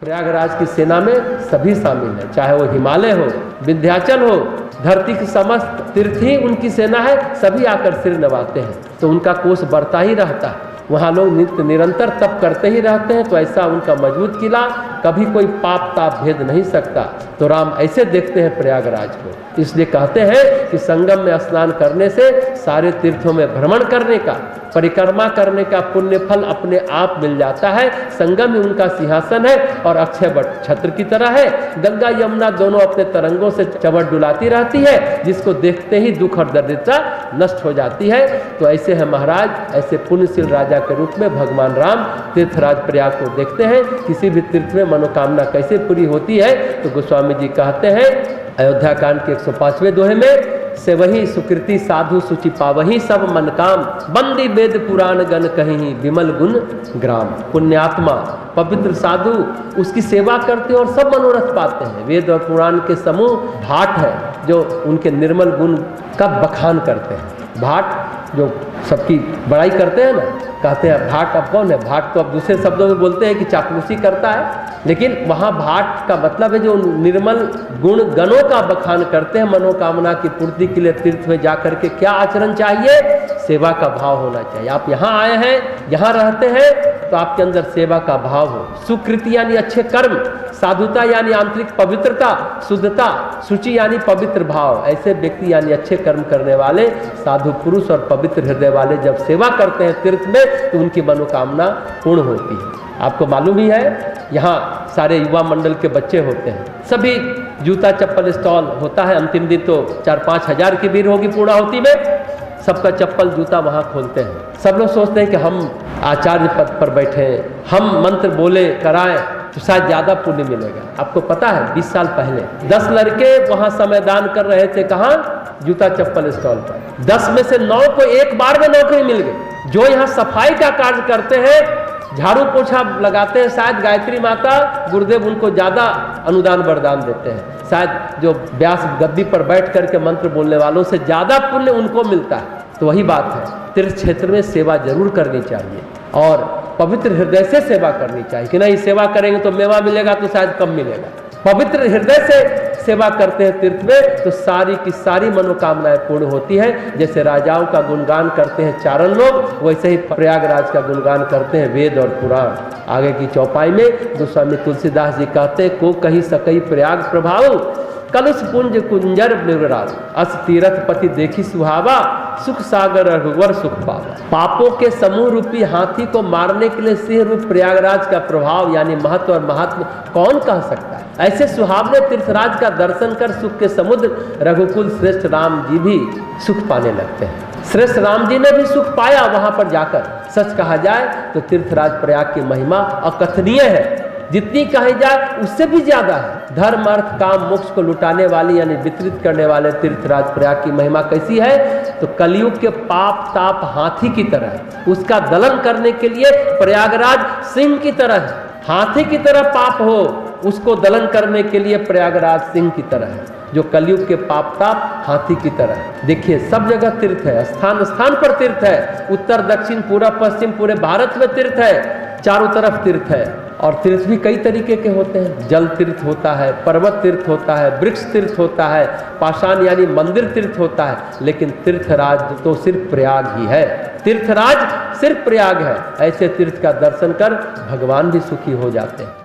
प्रयागराज की सेना में सभी शामिल है, चाहे वो हिमालय हो, विंध्याचल हो, धरती की समस्त तीर्थ ही उनकी सेना है, सभी आकर सिर नवाते हैं। तो उनका कोष बढ़ता ही रहता है, वहाँ लोग नित्य निरंतर तप करते ही रहते हैं। तो ऐसा उनका मजबूत किला, कभी कोई पाप ताप भेद नहीं सकता। तो राम ऐसे देखते हैं प्रयागराज को, इसलिए कहते हैं कि संगम में स्नान करने से सारे तीर्थों में भ्रमण करने का, परिक्रमा करने का पुण्य फल अपने आप मिल जाता है। संगम में उनका सिंहासन है और अक्षय वट छत्र की तरह है। गंगा यमुना दोनों अपने तरंगों से चमट डुलाती रहती है, जिसको देखते ही दुख और दरिद्रता नष्ट हो जाती है। तो ऐसे है महाराज, ऐसे पुण्यशील राजा के रूप में भगवान राम तीर्थराज प्रयाग को देखते हैं। किसी भी तीर्थ में मनोकामना कैसे पूरी होती है, तो गोस्वामी जी कहते हैं अयोध्या कांड के 105वें दोहे में, से वही सुकृति साधु सुचि पावही सब मन काम, बंदी वेद पुराण गण कहीं विमल गुण ग्राम। पुण्यात्मा पवित्र साधु उसकी सेवा करते हैं और सब मनोरथ पाते हैं। वेद और पुराण के समूह भाट है जो उनके निर्मल गुण का बखान करते हैं। भाट जो सबकी बड़ाई करते हैं ना, कहते हैं भाट अब कौन है, भाट तो अब दूसरे शब्दों में बोलते हैं कि चापलूसी करता है, लेकिन वहाँ भाट का मतलब है जो निर्मल गुण गणों का बखान करते हैं। मनोकामना की पूर्ति के लिए तीर्थ में जाकर के क्या आचरण चाहिए, सेवा का भाव होना चाहिए। आप यहाँ आए हैं, यहाँ रहते हैं, तो आपके अंदर सेवा का भाव हो। सुकृति यानी अच्छे कर्म, साधुता यानी आंतरिक पवित्रता, शुद्धता, शुचि यानी पवित्र भाव। ऐसे व्यक्ति यानी अच्छे कर्म करने वाले साधु पुरुष और पवित्र हृदय वाले जब सेवा करते हैं तीर्थ में, तो उनकी मनोकामना पूर्ण होती है। आपको मालूम ही है, यहाँ सारे युवा मंडल के बच्चे होते हैं, सभी जूता चप्पल स्टॉल होता है। अंतिम दिन तो 4-5 हज़ार की भीड़ होगी पूर्णाहुति में, सबका चप्पल जूता वहाँ खोलते हैं। सब लोग सोचते हैं कि हम आचार्य पद पर बैठे, हम मंत्र बोले कराएं तो शायद ज़्यादा पुण्य मिलेगा। आपको पता है 20 साल पहले 10 लड़के वहाँ समयदान कर रहे थे, कहाँ, जूता चप्पल स्टॉल पर। 10 में से 9 को एक बार में नौकरी मिल गई। जो यहाँ सफाई का कार्य करते हैं, झाड़ू पोछा लगाते हैं, शायद गायत्री माता गुरुदेव उनको ज़्यादा अनुदान वरदान देते हैं। शायद जो व्यास गद्दी पर बैठ करके मंत्र बोलने वालों से ज़्यादा पुण्य उनको मिलता है। तो वही बात है, तीर्थ क्षेत्र में सेवा जरूर करनी चाहिए और पवित्र हृदय से सेवा करनी चाहिए। कि नहीं सेवा करेंगे तो मेवा मिलेगा तो शायद कम मिलेगा। पवित्र हृदय से सेवा करते हैं तीर्थ में, तो सारी की सारी मनोकामनाएं पूर्ण होती हैं। जैसे राजाओं का गुणगान करते हैं चारण लोग, वैसे ही प्रयागराज का गुणगान करते हैं वेद और पुराण। आगे की चौपाई में गोस्वामी तुलसीदास जी कहते हैं, को कही सकई प्रयाग प्रभाव, कलुष पुंज कुंजर निर्राज, अस तीरथ पति देखी सुहावा, सुख सागर रघुवर सुख पावा। पापों के समूह रूपी हाथी को मारने के लिए सिंह रूप प्रयागराज का प्रभाव यानी महत्व और महात्म कौन कह सकता है। ऐसे सुहावने तीर्थराज का दर्शन कर सुख के समुद्र रघुकुल श्रेष्ठ राम जी भी सुख पाने लगते हैं। श्रेष्ठ राम जी ने भी सुख पाया वहां पर जाकर। सच कहा जाए तो तीर्थराज प्रयाग की महिमा अकथनीय है, जितनी कही जाए उससे भी ज्यादा है। धर्म अर्थ काम मोक्ष को लुटाने वाली यानी वितरित करने वाले तीर्थराज प्रयाग की महिमा कैसी है, तो कलयुग के पाप ताप हाथी की तरह है। उसका दलन करने के लिए प्रयागराज सिंह की तरह है। हाथी की तरह पाप हो, उसको दलन करने के लिए प्रयागराज सिंह की तरह है। जो कलयुग के पाप ताप हाथी की तरह है। देखिए सब जगह तीर्थ है, स्थान स्थान पर तीर्थ है। उत्तर दक्षिण पूर्व पश्चिम पूरे भारत में तीर्थ है, चारों तरफ तीर्थ है। और तीर्थ भी कई तरीके के होते हैं। जल तीर्थ होता है, पर्वत तीर्थ होता है, वृक्ष तीर्थ होता है, पाषाण यानी मंदिर तीर्थ होता है। लेकिन तीर्थराज तो सिर्फ प्रयाग ही है, तीर्थराज सिर्फ प्रयाग है। ऐसे तीर्थ का दर्शन कर भगवान भी सुखी हो जाते हैं।